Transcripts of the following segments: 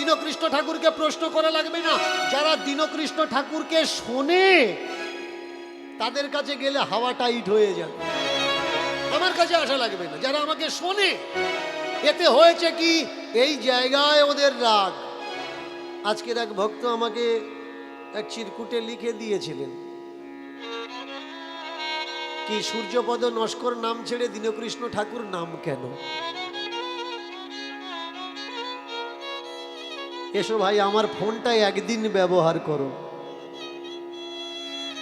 দীনকৃষ্ণ ঠাকুরকে প্রশ্ন করা লাগবে না। যারা দীনকৃষ্ণ ঠাকুরকে শোনে তাদের কাছে গেলে হাওয়া টাইট হয়ে যাবে, আমার কাছে আসা লাগবে না। যারা আমাকে শোনে, এতে হয়েছে কি, এই জায়গায় ওদের রাগ। আজকের এক ভক্ত আমাকে এক চিরকুটে লিখে দিয়েছিলেন কি, সূর্যপদ নস্কর নাম ছেড়ে দীনকৃষ্ণ ঠাকুর নাম কেন? এসো ভাই, আমার ফোনটা একদিন ব্যবহার করো,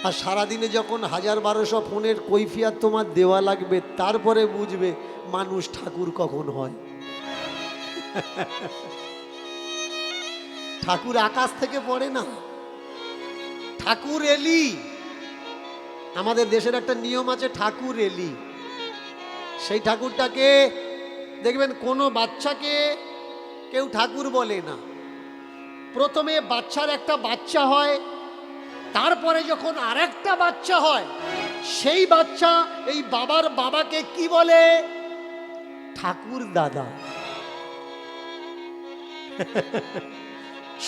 আর সারাদিনে যখন 1000-1200 ফোনের কৈফিয়ত তোমার দেওয়া লাগবে, তারপরে বুঝবে মানুষ ঠাকুর কখন হয়। ঠাকুর আকাশ থেকে পড়ে না, ঠাকুর এলি। আমাদের দেশের একটা নিয়ম আছে, ঠাকুর এলি। সেই ঠাকুরটাকে দেখবেন কোনো বাচ্চাকে কেউ ঠাকুর বলে না। প্রথমে বাচ্চার একটা বাচ্চা হয়, তারপরে যখন আরেকটা বাচ্চা হয়, সেই বাচ্চা এই বাবার বাবাকে কি বলে? ঠাকুর দাদা।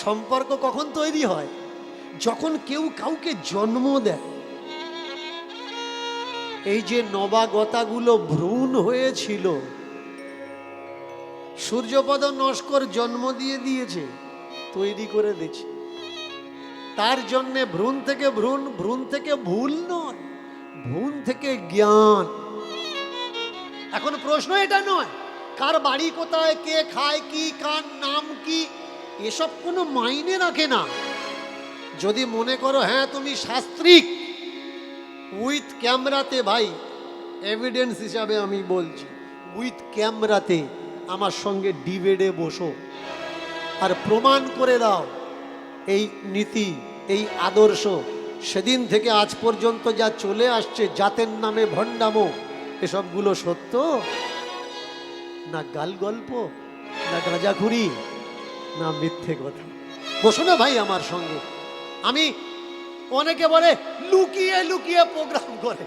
সম্পর্ক কখন তৈরি হয়? যখন কেউ কাউকে জন্ম দেয়। এই যে নবাগতাগুলো ভ্রূণ হয়েছিল, সূর্যপদ নস্কর জন্ম দিয়ে দিয়েছে, তৈরি করে দিয়েছে। তার জন্যে ভ্রূণ থেকে ভ্রূণ, ভ্রূণ থেকে ভুল নয়, ভ্রূণ থেকে জ্ঞান। এখন প্রশ্ন এটা নয় কার বাড়ি কোথায়, কে খায় কি, কার নাম কি, এসব কোনো মাইনে রাখে না। যদি মনে করো হ্যাঁ তুমি শাস্ত্রিক, উইথ ক্যামেরাতে, ভাই এভিডেন্স হিসাবে আমি বলছি, উইথ ক্যামেরাতে আমার সঙ্গে ডিবেটে বসো আর প্রমাণ করে দাও এই নীতি, এই আদর্শ সেদিন থেকে আজ পর্যন্ত যা চলে আসছে, জাতের নামে ভণ্ডামো, এসবগুলো সত্য না গাল গল্প, না গাঁজাখুরি, না মিথ্যে কথা। বসো না ভাই আমার সঙ্গে। আমি, অনেকে বলে লুকিয়ে লুকিয়ে প্রোগ্রাম করে,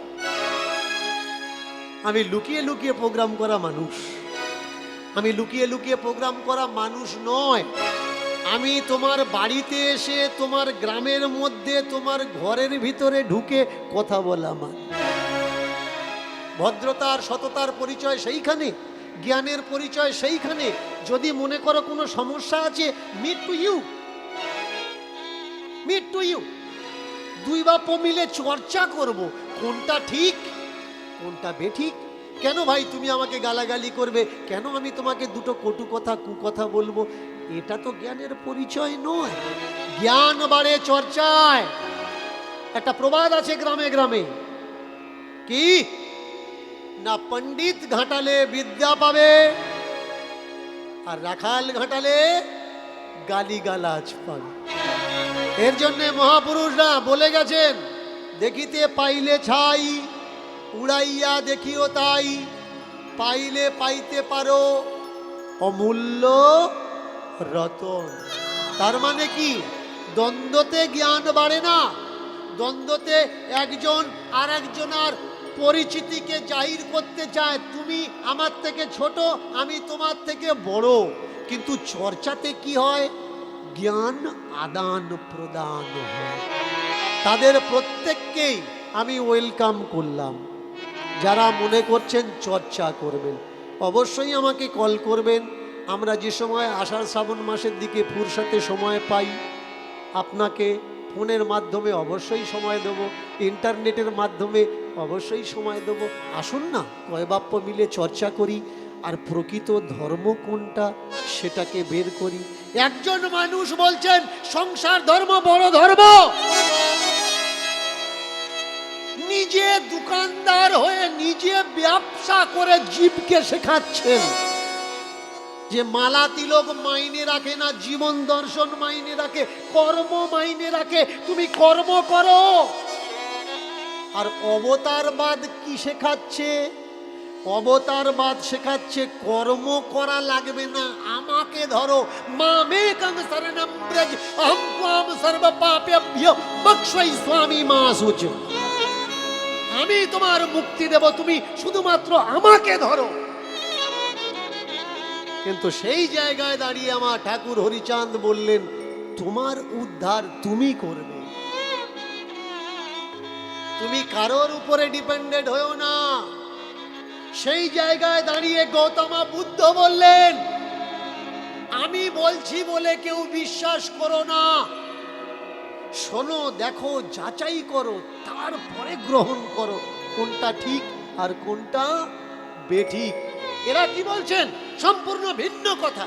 আমি লুকিয়ে লুকিয়ে প্রোগ্রাম করা মানুষ, আমি লুকিয়ে লুকিয়ে প্রোগ্রাম করা মানুষ নয়। আমি তোমার বাড়িতে এসে, তোমার গ্রামের মধ্যে, তোমার ঘরের ভিতরে ঢুকে কথা বলা মানে। ভদ্রতার সততার পরিচয় সেইখানে, জ্ঞানের পরিচয় সেইখানে। যদি মনে করো কোনো সমস্যা আছে, meet to you, meet to you. দুই বাপ মিলে চর্চা করব, কোনটা ঠিক কোনটা বেঠিক। কেন ভাই তুমি আমাকে গালাগালি করবে, কেন আমি তোমাকে দুটো কটু কথা, কুকথা বলবো? এটা তো জ্ঞানের পরিচয় নয়। জ্ঞান বাড়ে চর্চায়। একটা প্রবাদ আছে গ্রামে গ্রামে, কি না, পণ্ডিত ঘাটালে বিদ্যা পাবে, আর রাখাল ঘাটালে গালিগালাজ পাবে। এর জন্যে মহাপুরুষরা বলে গেছেন, দেখিতে পাইলে ছাই, উড়াইয়া দেখিও তাই, পাইলে পাইতে পারো অমূল্য রতন। তার মানে কি, দ্বন্দ্বতে জ্ঞান বাড়ে না। দ্বন্দ্বতে একজন আর একজনের পরিচিতিকে জাহির করতে চায়, তুমি আমার থেকে ছোট, আমি তোমার থেকে বড়। কিন্তু চর্চাতে কি হয়? জ্ঞান আদান প্রদান হয়। তাদের প্রত্যেককেই আমি ওয়েলকাম করলাম। যারা মনে করছেন চর্চা করবেন, অবশ্যই আমাকে কল করবেন। আমরা যে সময় আষাঢ় শ্রাবণ মাসের দিকে ফুরসাতে সময় পাই, আপনাকে ফোনের মাধ্যমে অবশ্যই সময় দেব, ইন্টারনেটের মাধ্যমে অবশ্যই সময় দেব। আসুন না, কয় বাপ্য মিলে চর্চা করি, আর প্রকৃত ধর্ম কোনটা সেটাকে বের করি। একজন মানুষ বলছেন সংসার ধর্ম বড় ধর্ম, নিজে দোকানদার হয়ে নিজে ব্যবসা করে জীবকে শেখাচ্ছেন যে মালা তিলক মাইনে রাখে না, জীবন দর্শন মাইনে রাখে, কর্ম মাইনে রাখে। তুমি কর্ম করো। আর অবতারবাদ কি শেখাচ্ছে? অবতারবাদ শেখাচ্ছে কর্ম করা লাগবে না, আমাকে ধরো। মামেকং শরণম ব্রজ অহং ত্বাম সর্ব পাপেভ্যো মোক্ষয়িষ্যামি মা শুচ। আমি তোমার মুক্তি দেব, তুমি শুধুমাত্র আমাকে ধরো। কিন্তু সেই জায়গায় দাঁড়িয়ে আমার ঠাকুর হরিচাঁদ বললেন, তোমার উদ্ধার তুমি করবে, তুমি কারোর উপরে ডিপেন্ডেন্ট হয়েও না। সেই জায়গায় দাঁড়িয়ে গৌতম বুদ্ধ বললেন, আমি বলছি বলে কেউ বিশ্বাস করো না, শোনো, দেখো, যাচাই করো, তারপরে গ্রহণ করো কোনটা ঠিক আর কোনটা বেঠিক। এরা কি বলছেন? সম্পূর্ণ ভিন্ন কথা,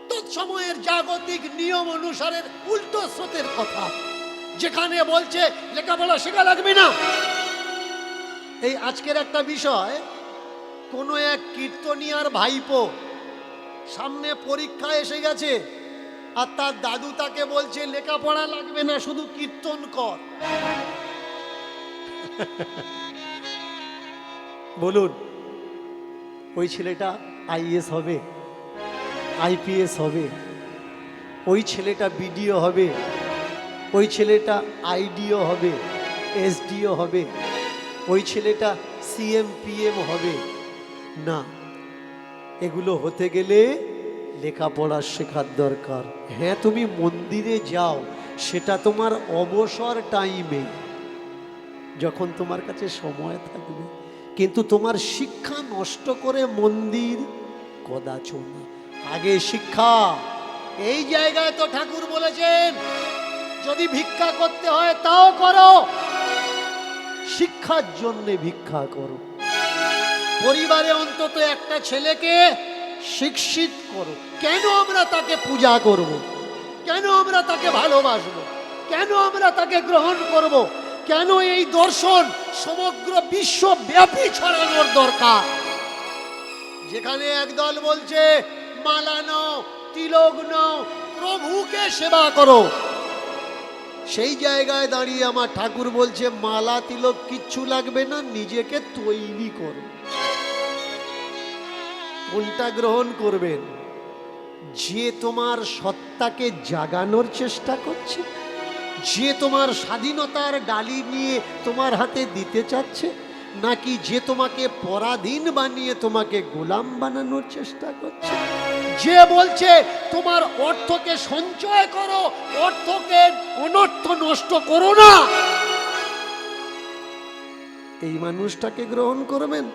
তৎসময়ের জাগতিক নিয়ম অনুসারে উল্টো স্রোতের কথা, যেখানে বলছে লেখাপড়া শেখা লাগবে না। এই আজকের একটা বিষয়, কোনো এক কীর্তনিয়ার ভাইপো সামনে পরীক্ষা এসে গেছে, আর তার দাদু তাকে বলছে লেখাপড়া লাগবে না, শুধু কীর্তন কর। বলুন, ওই ছেলেটা আইএস হবে, আইপিএস হবে, ওই ছেলেটা বিডিও হবে, ওই ছেলেটা আইডিও হবে, এসডিও হবে, ওই ছেলেটা সিএম পিএম হবে না। এগুলো হতে গেলে লেখাপড়া শেখার দরকার। হ্যাঁ, তুমি মন্দিরে যাও, সেটা তোমার অবসর টাইমে, যখন তোমার কাছে সময় থাকবে, কিন্তু তোমার শিক্ষা নষ্ট করে মন্দির কদাচ না। আগে শিক্ষা। এই জায়গায় তো ঠাকুর বলেছেন, যদি ভিক্ষা করতে হয় তাও করো, শিক্ষার জন্যে ভিক্ষা করো। পরিবারে অন্তত একটা ছেলেকে শিক্ষিত করো। কেন আমরা তাকে পূজা করব? কেন আমরা তাকে ভালোবাসবো? কেন আমরা তাকে গ্রহণ করব? কেন এই দর্শন সমগ্র বিশ্বব্যাপী ছড়ানোর দরকার? যেখানে একদল বলছে মালা নাও, তিলক নাও, প্রভুকে সেবা করো, সেই জায়গায় দাঁড়িয়ে আমার ঠাকুর বলছে মালা তিলক কিচ্ছু লাগবে না, নিজেকে তৈরি করো। কোনটা গ্রহণ করবেন? যে তোমার সত্তাকে জাগানোর চেষ্টা করছে, যে তোমার স্বাধীনতার ডালি নিয়ে তোমার হাতে দিতে চাচ্ছে, নাকি যে তোমাকে পরাধীন বানিয়ে তোমাকে গোলাম বানানোর চেষ্টা করছে? যে বলছে তোমার অর্থকে সঞ্চয় করো, অর্থকে অনর্থ নষ্ট করো না, এই মানুষটাকে গ্রহণ করবেন?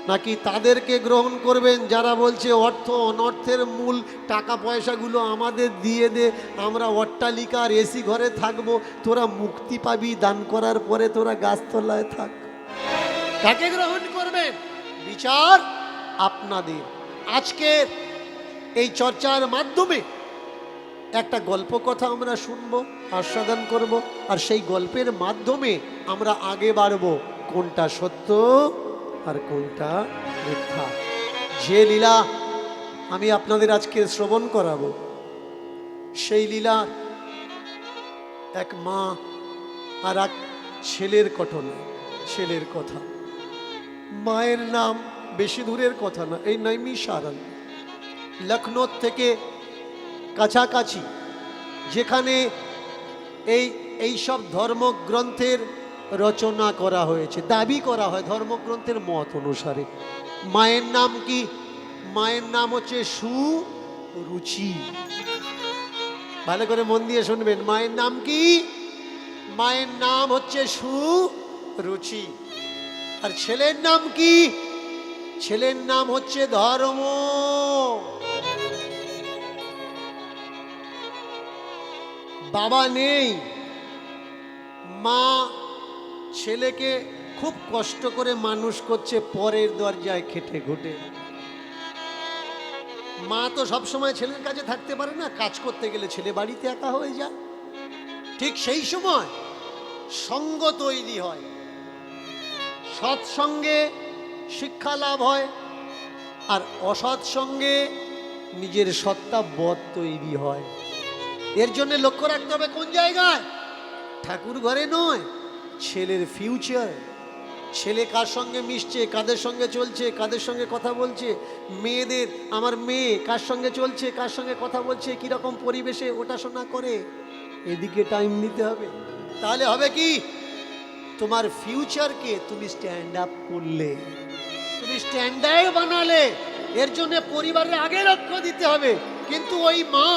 নাকি তাদেরকে গ্রহণ করবেন যারা বলছে অর্থ অনর্থের মূল, টাকা পয়সাগুলো আমাদের দিয়ে দে, আমরা অট্টালিকার এসি ঘরে থাকবো, তোরা মুক্তি পাবি দান করার পরে, তোরা গাছতলায় থাক? কাকে গ্রহণ করবেন? বিচার আপনাদের। আজকের এই চর্চার মাধ্যমে একটা গল্প কথা আমরা শুনবো, আস্বাদন করব, আর সেই গল্পের মাধ্যমে আমরা আগে বাড়বো কোনটা সত্য আর কোনটা মিথ্যা। যে লীলা আমি আপনাদের আজকে শ্রবণ করাবো, সেই লীলা এক মা আর এক ছেলের ঘটনা, ছেলের কথা। মায়ের নাম বেশি দূরের কথা না, এই নৈমিষারণ্য, লখনৌ থেকে কাছাকাছি, যেখানে এই সব ধর্মগ্রন্থের রচনা করা হয়েছে, দাবি করা হয় ধর্মগ্রন্থের মত অনুসারে। মায়ের নাম কি? মায়ের নাম হচ্ছে সুরুচি। ভালো করে মন দিয়ে শুনবেন, মায়ের নাম কি? মায়ের নাম হচ্ছে সুরুচি। আর ছেলের নাম কি? ছেলের নাম হচ্ছে ধর্ম। বাবা নেই, মা ছেলেকে খুব কষ্ট করে মানুষ করছে পরের দরজায় খেটে খুঁটে। মা তো সবসময় ছেলের কাছে থাকতে পারে না, কাজ করতে গেলে ছেলে বাড়িতে একা হয়ে যায়। ঠিক সেই সময় সঙ্গ তৈরি হয়, সৎসঙ্গে শিক্ষা লাভ হয়, আর অসৎসঙ্গে নিজের সত্তা বধ তৈরি হয়। এর জন্য লক্ষ্য রাখতে হবে কোন জায়গায়? ঠাকুর ঘরে নয়, ছেলের ফিউচার। ছেলে কার সঙ্গে মিশছে, কাদের সঙ্গে চলছে, কাদের সঙ্গে কথা বলছে, মেয়েদের, আমার মেয়ে কার সঙ্গে চলছে, কার সঙ্গে কথা বলছে, কিরকম পরিবেশে ওঠাশোনা করে, এদিকে টাইম নিতে হবে। তাহলে হবে কি? তোমার ফিউচারকে তুমি স্ট্যান্ড আপ করলে, তুমি স্ট্যান্ডার্ড বানালে, এর জন্য পরিবারের আগে লক্ষ্য দিতে হবে। কিন্তু ওই মা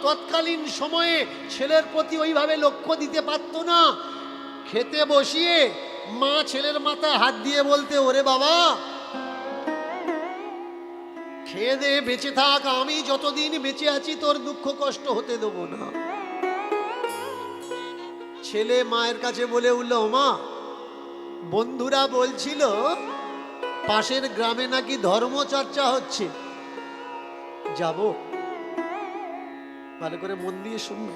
তৎকালীন সময়ে ছেলের প্রতি ওইভাবে লক্ষ্য দিতে পারত না। খেতে বসিয়ে মা ছেলের মাথায় হাত দিয়ে বলতে, ওরে বাবা খেয়ে দে, বেঁচে থাক, আমি যতদিন বেঁচে আছি তোর দুঃখ কষ্ট হতে দেবো না। ছেলে মায়ের কাছে বলে উঠল, মা বন্ধুরা বলছিল পাশের গ্রামে নাকি ধর্মচর্চা হচ্ছে, যাব? ভালো করে মন দিয়ে শুনবে।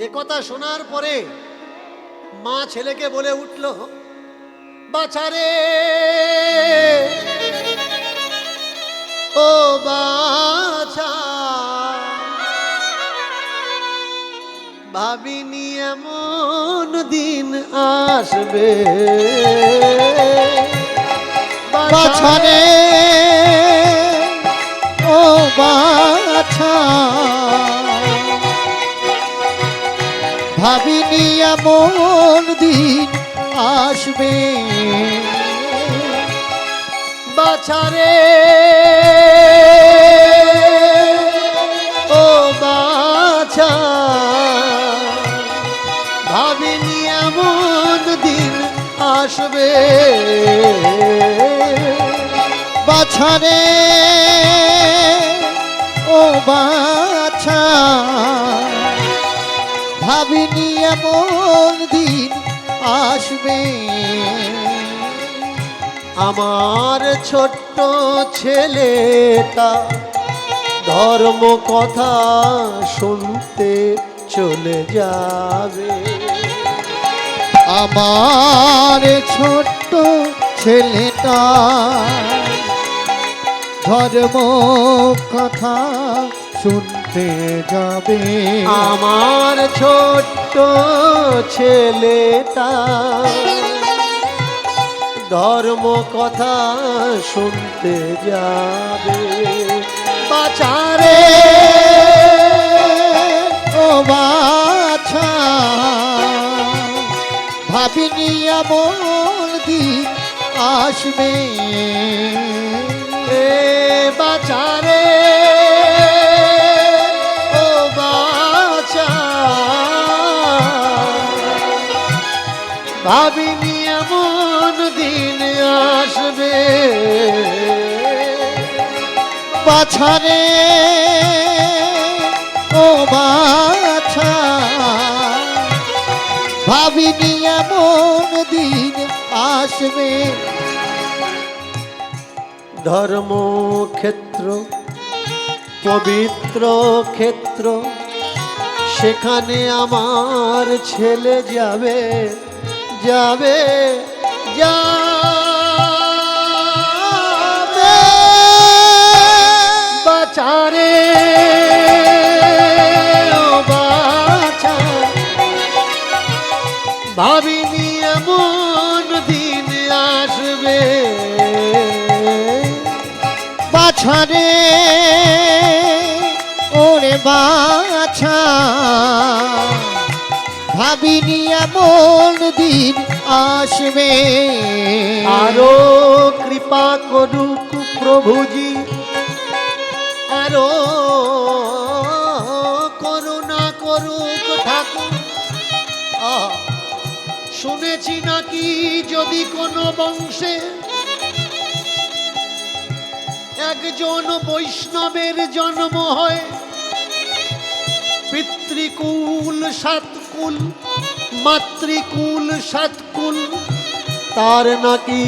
এ কথা শোনার পরে মা ছেলেকে বলে উঠল, বাছারে ও বাছা, ভাবিনি এমন দিন আসবে, বাছারে ও বাছা, ভাবিনি এমন দিন আসবে, বাছারে ও বাছা, ভাবিনি এমন দিন আসবে, বাছারে ও বাছা, ভাবিনি এমন দিন আসবে, আমার ছোট্ট ছেলেটা ধর্ম কথা শুনতে চলে যাবে, আমার ছোট্ট ছেলেটা ধর্ম কথা শুনতে যাবে, আমার ছোট্ট ছেলেটা ধর্ম কথা শুনতে যাবে, বাছারে ও বাছা, ভাবিনি এমন দিন আসবে, এ বাছারে ও বাছা, ভাবিনি এমন দিন আসবে, বাছারে ও বাছা, ভাবিনি এমন দিন আসবে, ধর্মক্ষেত্র পবিত্র ক্ষেত্র, সেখানে আমার ছেলে যাবে, যাবে, যাবে, বাছারে ও বাছা, ভাবিনি এমন দিন আসবে, বাছারে ওরে বাছা, ভাবিনি এমন দিন আসবে, আরো কৃপা করুক প্রভুজি, আরো করুণা করুক ঠাকুর। শুনেছি নাকি যদি কোনো বংশে একজন বৈষ্ণবের জন্ম হয়, পিতৃকুল সাতকুল, মাতৃকুল সাতকুল, তার নাকি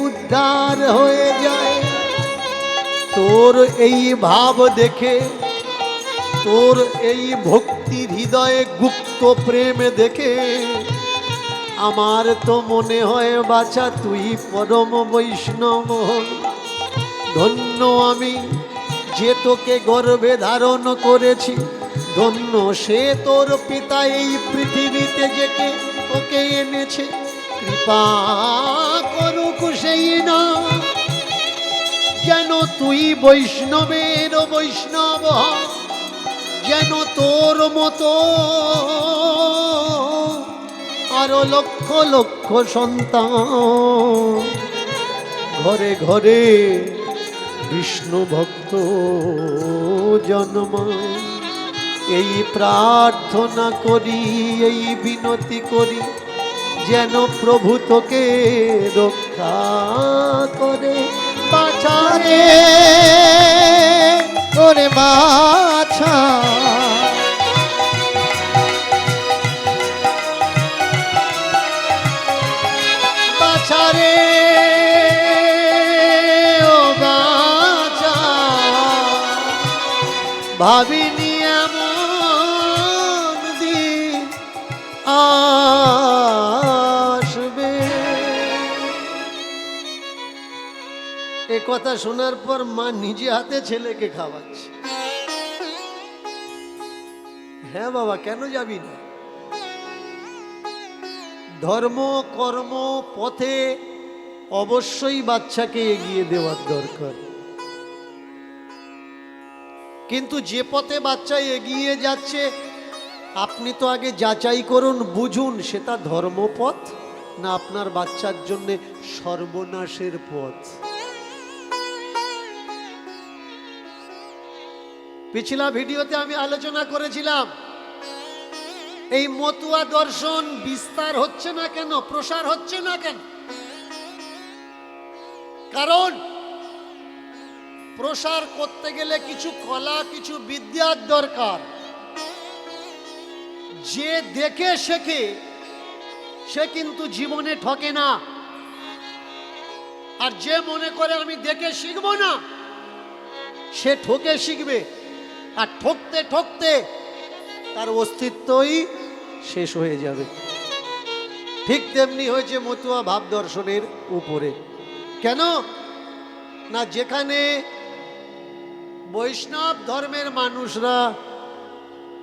উদ্ধার হয়ে যায়। তোর এই ভাব দেখে, তোর এই ভক্তি হৃদয়ে গুপ্ত প্রেম দেখে আমার তো মনে হয় বাছা তুই পরম বৈষ্ণব। ধন্য আমি যে তোকে গর্ভে ধারণ করেছি, ধন্য সে তোর পিতা এই পৃথিবীতে যেকে তোকে এনেছে। কৃপা করুক সেই না, যেন তুই বৈষ্ণবের বৈষ্ণব হ, যেন তোর মতো আরো লক্ষ লক্ষ সন্তান ঘরে ঘরে বিষ্ণু ভক্ত জন্মায়। এই প্রার্থনা করি, এই বিনতি করি, যেন প্রভু তোকে রক্ষা করে। বাছারে ওরে বাছা, বাছারে ও বাছা, ভাবিনি এমন দিন আসবে। এ কথা শোনার পর মা নিজে হাতে ছেলেকে খাওয়াচ্ছে। হ্যাঁ বাবা, কেন যাবি না? ধর্ম কর্ম পথে অবশ্যই বাচ্চাকে এগিয়ে দেওয়ার দরকার, কিন্তু যে পথে বাচ্চা এগিয়ে যাচ্ছে আপনি তো আগে যাচাই করুন, বুঝুন সেটা ধর্মপথ না আপনার বাচ্চার জন্য সর্বনাশের পথ। পিছলা ভিডিওতে আমি আলোচনা করেছিলাম এই মতুয়া দর্শন বিস্তার হচ্ছে না কেন, প্রসার হচ্ছে না কেন? কারণ প্রসার করতে গেলে কিছু কলা, কিছু বিদ্যার দরকার। যে দেখে শেখে সে কিন্তু জীবনে ঠকে না, আর যে মনে করে আমি দেখে শিখবো না সে ঠকে শিখবে, আর ঠকতে ঠকতে তার অস্তিত্বই শেষ হয়ে যাবে। ঠিক তেমনি হয়েছে মতুয়া ভাব দর্শনের উপরে। কেন না, যেখানে বৈষ্ণব ধর্মের মানুষরা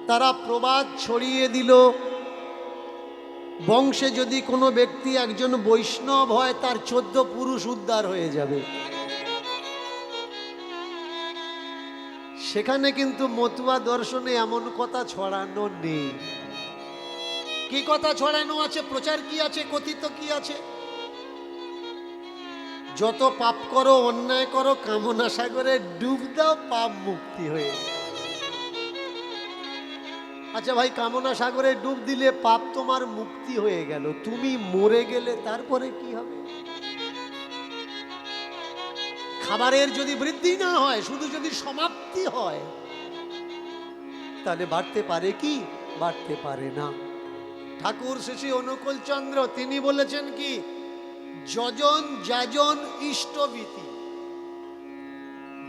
তারা প্রবাদ ছড়িয়ে দিল, বংশে যদি কোনো ব্যক্তি একজন বৈষ্ণব হয় তার 14 পুরুষ উদ্ধার হয়ে যাবে। সেখানে কিন্তু মতুয়া দর্শনে এমন কথা ছড়ানো নেই। কি কথা ছড়ানো আছে, প্রচার কি আছে, কথিত কি আছে? যত পাপ করো, অন্যায় করো, কামনা সাগরে ডুব দাও, পাপ মুক্তি হয়ে। আচ্ছা ভাই, কামনা সাগরে ডুব দিলে পাপ তোমার মুক্তি হয়ে গেল, তুমি মরে গেলে তারপরে কি হবে? খাবারের যদি বৃদ্ধি না হয়, শুধু যদি সমাপ্তি হয়, তাহলে বাড়তে পারে কি? বাড়তে পারে না। ঠাকুর শ্রী অনুকূল চন্দ্র তিনি বলেছেন কি, যজন যাজন ইষ্টবীতি।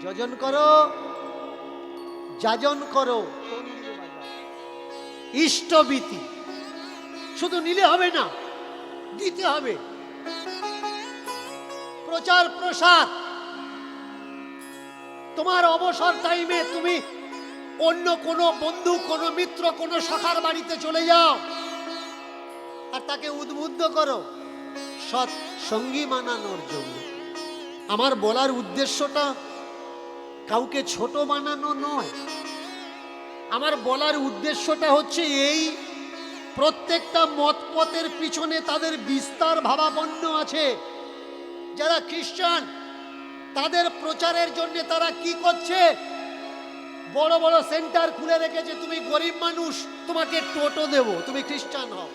যজন করো, যাজন করো, ইষ্টবীতি। শুধু নিলে হবে না, দিতে হবে। প্রচার প্রসার। তোমার অবসর টাইমে তুমি অন্য কোনো বন্ধু, কোনো মিত্র, কোনো সখার বাড়িতে চলে যাও আর তাকে উদ্বুদ্ধ করো সৎ সঙ্গী বানানোর জন্য। আমার বলার উদ্দেশ্যটা কাউকে ছোট বানানো নয়। আমার বলার উদ্দেশ্যটা হচ্ছে এই, প্রত্যেকটা মতপথের পিছনে তাদের বিস্তার ভাবাপন্ন আছে। যারা খ্রিস্টান তাদের প্রচারের জন্য তারা কি করছে, বড় বড় সেন্টার খুলে রেখেছে। তুমি গরিব মানুষ, তোমাকে টোটো দেবো, তুমি খ্রিস্টান হও।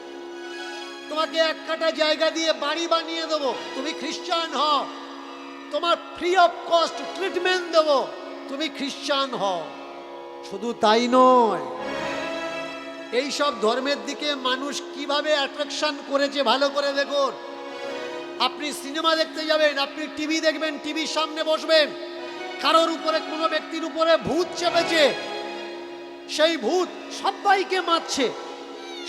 তোমাকে 1 কাঠা জায়গা দিয়ে বাড়ি বানিয়ে দেবো, তুমি খ্রিস্টান হও। তোমার ফ্রি অফ কস্ট ট্রিটমেন্ট দেবো, তুমি খ্রিস্টান হও। শুধু তাই নয়, এই সব ধর্মের দিকে মানুষ কিভাবে অ্যাট্রাকশন করেছে ভালো করে দেখুন। আপনি সিনেমা দেখতে যাবেন, আপনি টিভি দেখবেন, টিভির সামনে বসবেন, কারোর উপরে, কোনো ব্যক্তির উপরে ভূত চেপেছে, সেই ভূত সবাইকে মারছে,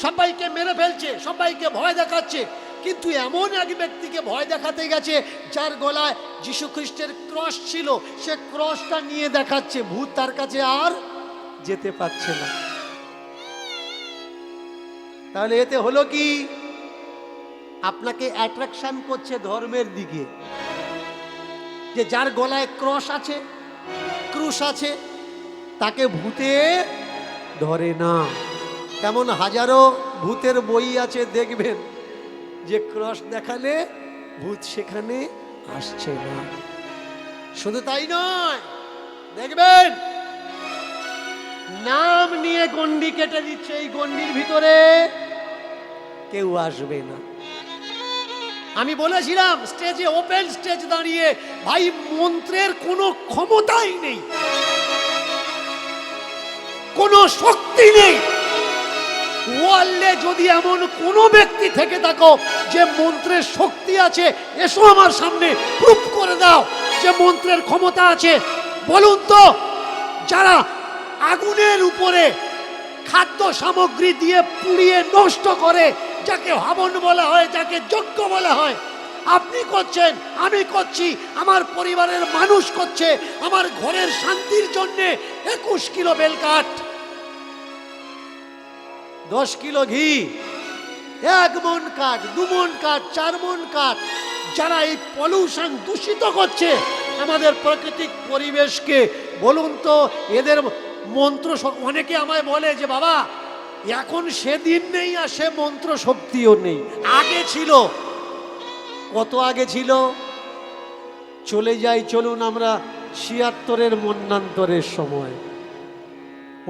সবাইকে মেরে ফেলছে, সবাইকে ভয় দেখাচ্ছে। কিন্তু এমন এক ব্যক্তিকে ভয় দেখাতে গেছে যার গলায় যীশু খ্রিস্টের ক্রস ছিল, সে ক্রসটা নিয়ে দেখাচ্ছে, ভূত তার কাছে আর যেতে পারছে না। তাহলে এতে হলো কি, আপনাকে অ্যাট্রাকশন করছে ধর্মের দিকে, যে যার গলায় ক্রস আছে, ক্রুশ আছে, তাকে ভূতে ধরে না। তেমন হাজারো ভূতের বই আছে, দেখবেন যে ক্রস দেখালে ভূত সেখানে আসছে না। শুধু তাই নয়, দেখবেন নাম নিয়ে গন্ডি কেটে দিচ্ছে, এই গন্ডির ভিতরে কেউ আসবে না। আমি বলেছিলাম স্টেজে, ওপেন স্টেজ দাঁড়িয়ে, ভাই মন্ত্রের কোনো ক্ষমতাই নেই, কোনো শক্তি নেই। ওয়ার্ল্ডে যদি এমন কোন ব্যক্তি থেকে থাকো যে মন্ত্রের শক্তি আছে, এসো আমার সামনে, প্রুফ করে দাও যে মন্ত্রের ক্ষমতা আছে। বলুন তো, যারা আগুনের উপরে খাদ্য সামগ্রী দিয়ে পুড়িয়ে নষ্ট করে, যাকে হবন বলা হয়, যাকে যজ্ঞ বলা হয়, আপনি করছেন, আমি করছি, আমার পরিবারের মানুষ করছে, আমার ঘরের শান্তির জন্য 21 কিলো বেলকাঠ, 10 কিলো ঘি, 1 মন কাঠ, 2 মন কাঠ, 4 মন কাঠ, যারা এই পলিউশন দূষিত করছে আমাদের প্রাকৃতিক পরিবেশকে, বলুন তো এদের মন্ত্র। অনেকে আমায় বলে যে বাবা এখন সেদিন নেই আর সে মন্ত্র শক্তিও নেই, আগে ছিল। কত আগে ছিল? চলে যাই, চলুন আমরা 76-এর মন্বন্তরের সময়,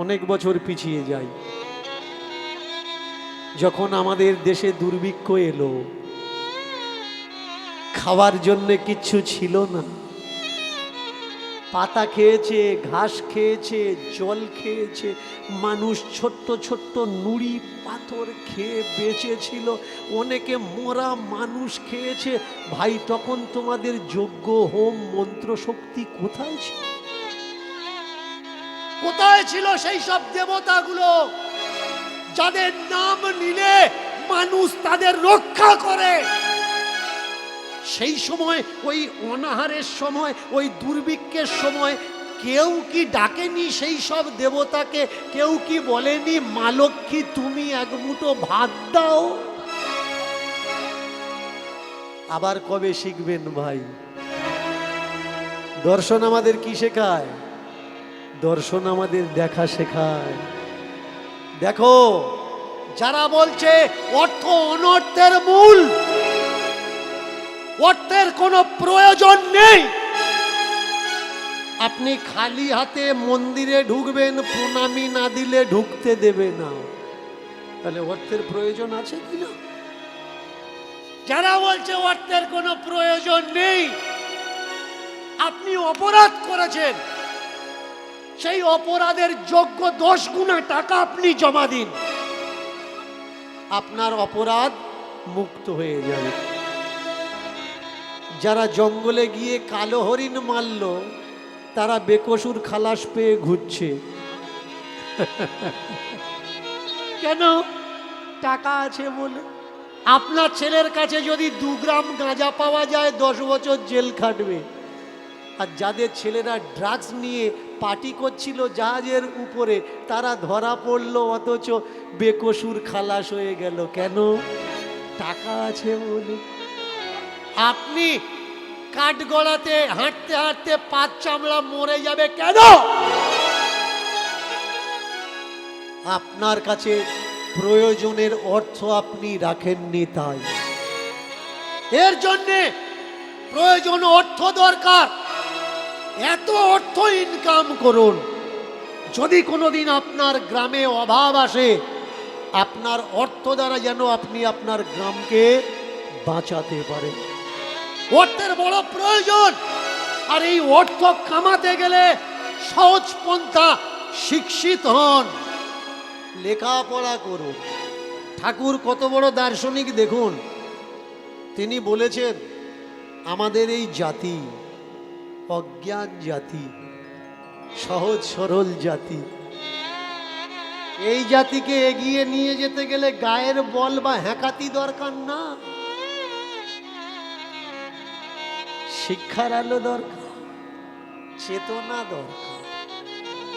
অনেক বছর পিছিয়ে যাই, যখন আমাদের দেশে দুর্ভিক্ষ এলো, খাওয়ার জন্য কিচ্ছু ছিল না, পাতা খেয়েছে, ঘাস খেয়েছে, জল খেয়েছে, মানুষ ছোট্ট ছোট্ট নুড়ি পাথর খেয়ে বেঁচেছিল, অনেকে মোরা মানুষ খেয়েছে। ভাই তখন তোমাদের যজ্ঞ হোম মন্ত্র শক্তি কোথায় ছিল? কোথায় ছিল সেই সব দেবতাগুলো যাদের নাম নিলে মানুষ তাদের রক্ষা করে? সেই সময়, ওই অনাহারের সময়, ওই দুর্ভিক্ষের সময় কেউ কি ডাকেনি সেই সব দেবতাকে? কেউ কি বলেনি মা লক্ষ্মী তুমি এক মুঠো ভাত দাও? আবার কবে শিখবেন ভাই? দর্শন আমাদের কি শেখায়? দর্শন আমাদের দেখা শেখায়। দেখো, যারা বলছে অর্থ অনর্থের মূল, অর্থের কোনো প্রয়োজন নেই, আপনি খালি হাতে মন্দিরে ঢুকবেন, প্রণামী না দিলে ঢুকতে দেবে না, তাহলে অর্থের প্রয়োজন আছে কিনা? যারা বলছে অর্থের কোনো প্রয়োজন নেই, আপনি অপরাধ করেছেন, সেই অপরাধের যোগ্য 10 গুণা টাকা আপনি জমা দিন, আপনার অপরাধ মুক্ত হয়ে যাবে। যারা জঙ্গলে গিয়ে কালো হরিণ মারল, তারা বেকসুর খালাস পেয়ে ঘুরছে। কেন? টাকা আছে বলে। আপনার ছেলের কাছে যদি 2 গ্রাম গাঁজা পাওয়া যায় 10 বছর জেল খাটবে। আর যাদের ছেলেরা ড্রাগস নিয়ে পার্টি করছিল জাহাজের উপরে, তারা ধরা পড়লো, অথচ বেকসুর খালাস হয়ে গেল। কেন? টাকা আছে বলে। আপনি কাঠগড়াতে হাঁটতে হাঁটতে 5 চামড়া মরে যাবে কেন? আপনার কাছে প্রয়োজনের অর্থ আপনি রাখেননি, তাই। এর জন্যে প্রয়োজন অর্থ দরকার, এত অর্থ ইনকাম করুন। যদি কোনোদিন আপনার গ্রামে অভাব আসে, আপনার অর্থ দ্বারা যেন আপনি আপনার গ্রামকে বাঁচাতে পারেন। অর্থের বড় প্রয়োজন, আর এই অর্থ কামাতে গেলে সহজ পন্থা, শিক্ষিত হন, লেখাপড়া করুন। ঠাকুর কত বড় দার্শনিক দেখুন, তিনি বলেছেন আমাদের এই জাতি অজ্ঞান জাতি, সহজ সরল জাতি। এই জাতিকে এগিয়ে নিয়ে যেতে গেলে গায়ের বল বা হ্যাকাতি দরকার না, শিক্ষার আলো দরকার, চেতনা দরকার।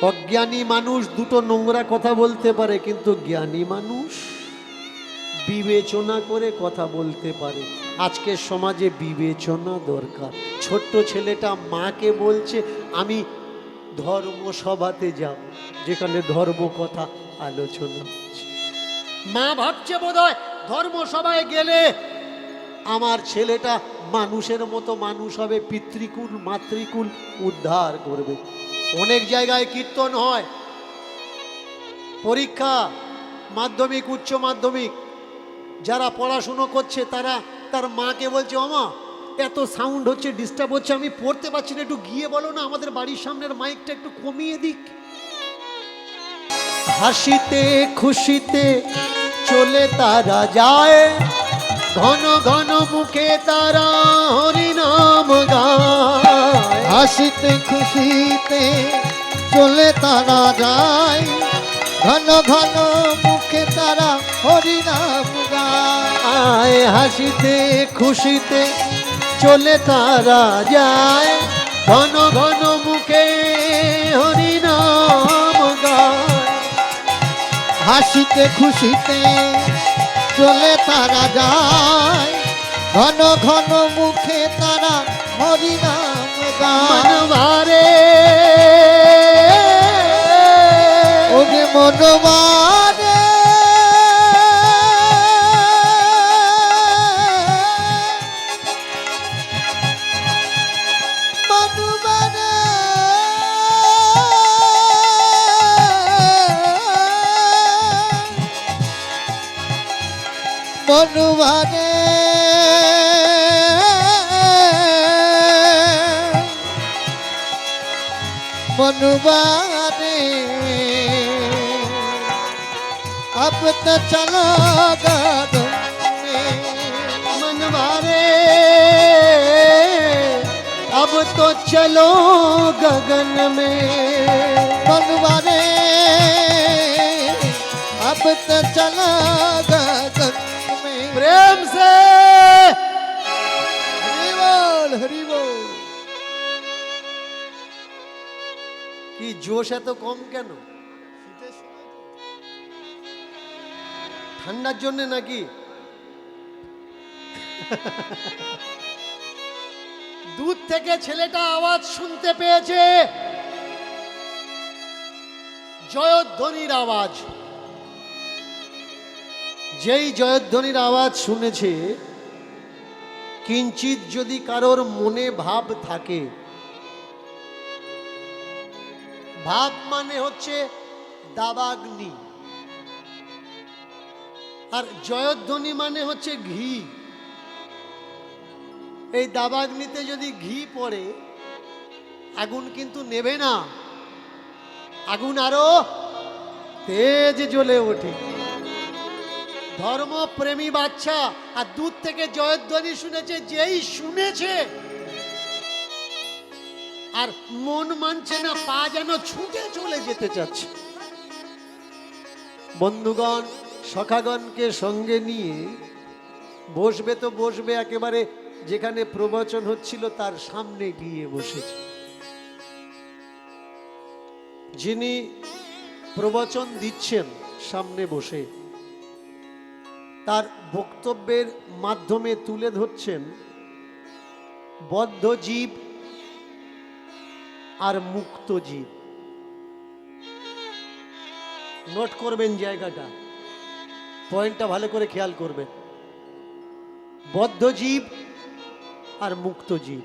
অজ্ঞানী মানুষ দুটো নোংরা কথা বলতে পারে, কিন্তু জ্ঞানী মানুষ বিবেচনা করে কথা বলতে পারে। আজকের সমাজে বিবেচনা দরকার। ছোট্ট ছেলেটা মাকে বলছে আমি ধর্মসভাতে যাব, যেখানে ধর্ম কথা আলোচনা হচ্ছে। মা ভাবছে বোধহয় ধর্মসভায় গেলে আমার ছেলেটা মানুষের মতো মানুষ হবে, পিতৃকুল মাতৃকুল উদ্ধার করবে। অনেক জায়গায় কীর্তন হয়, পরীক্ষা, মাধ্যমিক উচ্চ মাধ্যমিক, যারা পড়াশুনো করছে তারা তার মাকে বলছে, ওমা এত সাউন্ড হচ্ছে, ডিস্টার্ব হচ্ছে, আমি পড়তে পারছি না, একটু গিয়ে বলো না আমাদের বাড়ির সামনের মাইকটা একটু কমিয়ে দিক। হাসিতে খুশিতে চলে তারা যায়, ঘন ঘন মুখে তারা হরিনাম গায়। হাসিতে খুশিতে চলে তারা যায়, ঘন ঘন মুখে তারা হরিনাম গায়। হাসিতে খুশিতে চলে তারা যায়, ঘন ঘন মুখে হরিনাম গায়। হাসিতে খুশিতে চলে তারা যায়, ঘন ঘন মুখে তারা হরিনাম গায়। মনবারে ওরে মনবারে মনবারে মনবারে মনবারে अब तो चलो गगन में। मनवारे अब तो चलो गगन में। मनवारे अब तो चलो गगन में। प्रेम से हरि बोल हरि बोल। कि जोश है तो कम কেন? ঠান্ডার জন্য নাকি? দূর থেকে ছেলেটা আওয়াজ শুনতে পেয়েছে, জয়ধ্বনির আওয়াজ। যেই জয়ধ্বনির আওয়াজ শুনেছে, কিঞ্চিত যদি কারোর মনে ভাব থাকে, ভাব মানে হচ্ছে দাবাগ্নি, আর জয়ধ্বনি মানে হচ্ছে ঘি। এই দাবাগ্নিতে যদি ঘি পড়ে, আগুন কিন্তু নেবে না, আগুন আরো তেজ জ্বলে ওঠে। ধর্মপ্রেমী বাচ্চা আর দূর থেকে জয়ধ্বনি শুনেছে, যেই শুনেছে আর মন মানছে না, পা যেন ছুটে চলে যেতে চাচ্ছে। বন্ধুগণ, সখাগণকে সঙ্গে নিয়ে বসবে তো বসবে, একেবারে যেখানে প্রবচন হচ্ছিল তার সামনে গিয়ে বসেছে। যিনি প্রবচন দিচ্ছেন সামনে বসে, তার বক্তব্যের মাধ্যমে তুলে ধরছেন বদ্ধ জীব আর মুক্ত জীব। নোট করবেন জায়গাটা, পয়েন্টটা ভালো করে খেয়াল করবেন। বদ্ধ জীব আর মুক্ত জীব।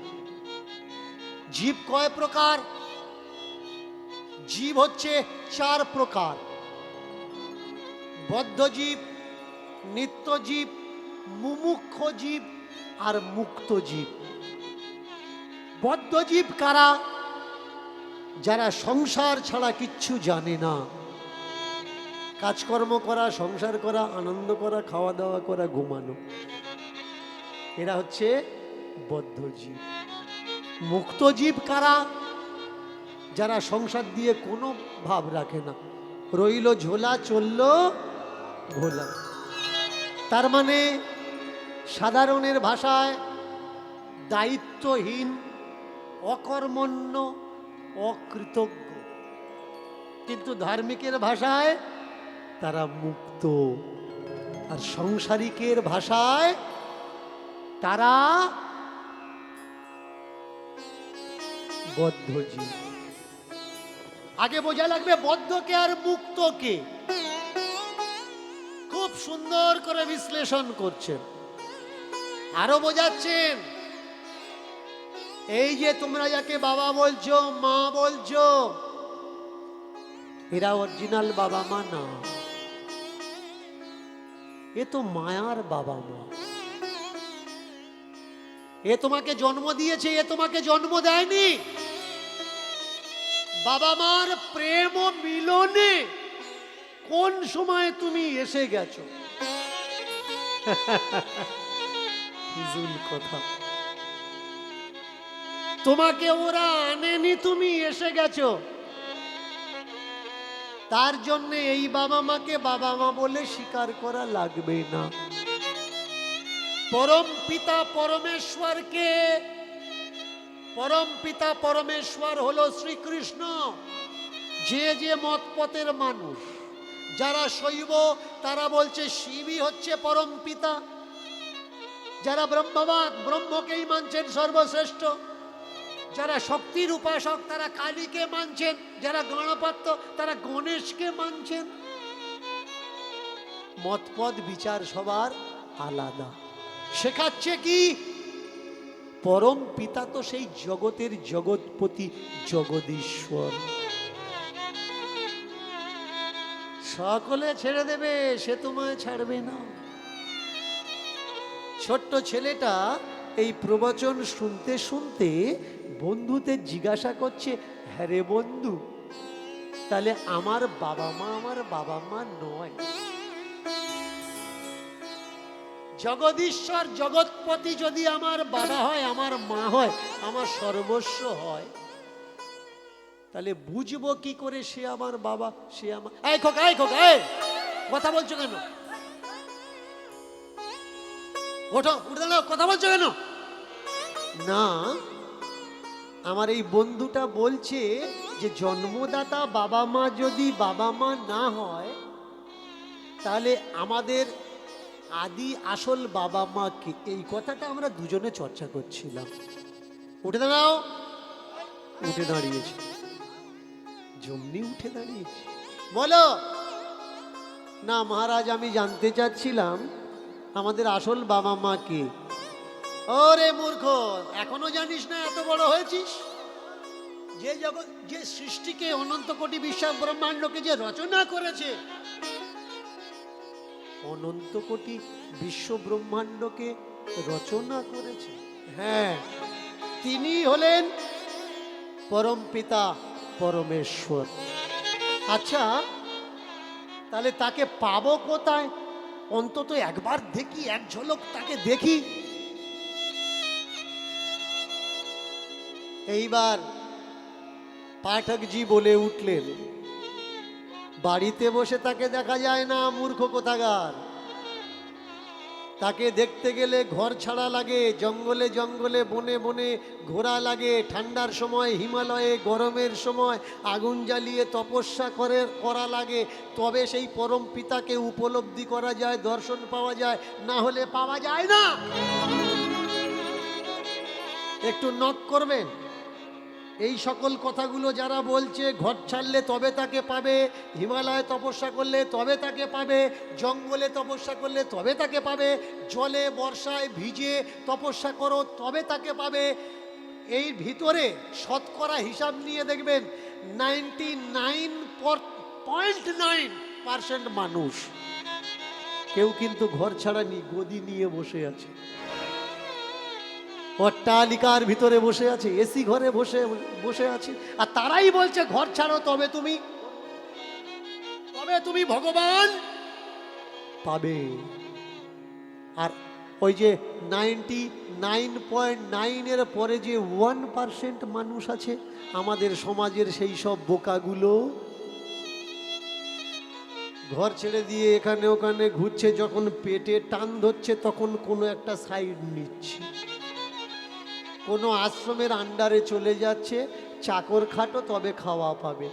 জীব কয় প্রকার? জীব হচ্ছে 4 প্রকার। বদ্ধ জীব, নিত্য জীব, মুমুক্ষ জীব আর মুক্ত জীব। বদ্ধ জীব কারা? যারা সংসার ছাড়া কিচ্ছু জানে না, কাজকর্ম করা, সংসার করা, আনন্দ করা, খাওয়া দাওয়া করা, ঘুমানো, এরা হচ্ছে বদ্ধ জীব। মুক্ত জীব কারা? যারা সংসার দিয়ে কোনো ভাব রাখে না, রইল ঝোলা চলল ভোলা। তার মানে সাধারণের ভাষায় দায়িত্বহীন, অকর্মণ্য, অকৃতজ্ঞ। কিন্তু ধার্মিকের ভাষায় তারা মুক্ত, আর সংসারিকের ভাষায় তারা বদ্ধ জীব। আগে বোঝা লাগবে বদ্ধকে আর মুক্তকে। খুব সুন্দর করে বিশ্লেষণ করছেন। আরো বোঝাচ্ছেন, এই যে তোমরা যাকে বাবা বলছো, মা বলছো, এরা অরিজিনাল বাবা মা না, এ তো মায়ার বাবা মা। এ তোমাকে জন্ম দিয়েছে, এ তোমাকে জন্ম দেয়নি। বাবা মার প্রেম ও মিলনে কোন সময় তুমি এসে গেছো? ফিজুল কথা। তোমাকে ওরা আনেনি, তুমি এসে গেছো। তার জন্য এই বাবা মাকে বাবা মা বলে স্বীকার করা লাগবে না। পরম পিতা পরমেশ্বরকে, পরম পিতা পরমেশ্বর হলো শ্রীকৃষ্ণ। যে যে মত পথের মানুষ, যারা শৈব তারা বলছে শিবই হচ্ছে পরম পিতা, যারা ব্রহ্মবাদ ব্রহ্মকেই মানছেন সর্বশ্রেষ্ঠ, যারা শক্তির উপাসক তারা কালীকে মানছেন, যারা গণপত্য তারা গণেশকে মানছেন। মতপদ বিচার সবার আলাদা। শেখাচ্ছে কি? পরম পিতা তো সেই জগতের জগৎপতি জগদীশ্বর। সকলে ছেড়ে দেবে, সে তোমায় ছাড়বে না। ছোট্ট ছেলেটা এই প্রবচন শুনতে শুনতে বন্ধুতে জিজ্ঞাসা করছে, হ্যাঁ রে বন্ধু, তাহলে আমার বাবা মা নয়? জগদীশ্বর জগৎপতি যদি আমার বাবা হয়, আমার মা হয়, আমার সর্বস্ব হয়, তাহলে বুঝবো কি করে সে আমার বাবা, সে আমার... এই খোকা, এই খোকা, এই কথা বলছো কেন? ওঠো, উঠে দাঁড়াও, কথা বলছো কেন? না, আমার এই বন্ধুটা বলছে যে জন্মদাতা বাবা মা যদি বাবা মা না হয়, তাহলে আমাদের আদি আসল বাবা মা কে? এই কথাটা আমরা দুজনে চর্চা করছিলাম। উঠে দাঁড়াও। উঠে দাঁড়িয়েছে, জমনি উঠে দাঁড়িয়েছে। বলো না মহারাজ, আমি জানতে চাচ্ছিলাম আমাদের আসল বাবা মা কে। ওরে মূর্খ, এখনো জানিস না? এত বড় হয়েছিস। যে জগৎ, যে সৃষ্টিকে, অনন্ত কোটি বিশ্ব ব্রহ্মাণ্ডকে যে রচনা করেছে, অনন্ত কোটি বিশ্ব ব্রহ্মাণ্ডকে রচনা করেছে, হ্যাঁ, তিনি হলেন পরম পিতা পরমেশ্বর। আচ্ছা, তাহলে তাকে পাবো কোথায়? অন্তত একবার দেখি, এক ঝলক তাকে দেখি। এইবার পাঠকজি বলে উঠলেন, বাড়িতে বসে তাকে দেখা যায় না, মূর্খ কোথাকার। তাকে দেখতে গেলে ঘর ছাড়া লাগে, জঙ্গলে জঙ্গলে বনে বনে ঘোরা লাগে, ঠান্ডার সময় হিমালয়ে, গরমের সময় আগুন জ্বালিয়ে তপস্যা করা লাগে, তবে সেই পরম পিতাকে উপলব্ধি করা যায়, দর্শন পাওয়া যায়, না হলে পাওয়া যায় না। একটু নক করবেন। এই সকল কথাগুলো যারা বলছে, ঘর ছাড়লে তবে তাকে পাবে, হিমালয়ে তপস্যা করলে তবে তাকে পাবে, জঙ্গলে তপস্যা করলে তবে তাকে পাবে, জলে বর্ষায় ভিজে তপস্যা করো তবে তাকে পাবে, এই ভিতরে শতকরা হিসাব নিয়ে দেখবেন 99.9% মানুষ কেউ কিন্তু ঘর ছাড়ানি, গদি নিয়ে বসে আছে, অট্টালিকার ভিতরে বসে আছে, এসি ঘরে বসে বসে আছে, আর তারাই বলছে ঘর ছাড়ো তবে তুমি ভগবান পাবে। আর ওই যে 99.9 এর পরে যে 1% মানুষ আছে আমাদের সমাজের, সেই সব বোকাগুলো ঘর ছেড়ে দিয়ে এখানে ওখানে ঘুরছে, যখন পেটে টান ধরছে তখন কোনো একটা সাইড নিচ্ছে, কোনো আশ্রমের আন্ডারে চলে যাচ্ছে, চাকর খাটো তবে খাওয়া পাবে।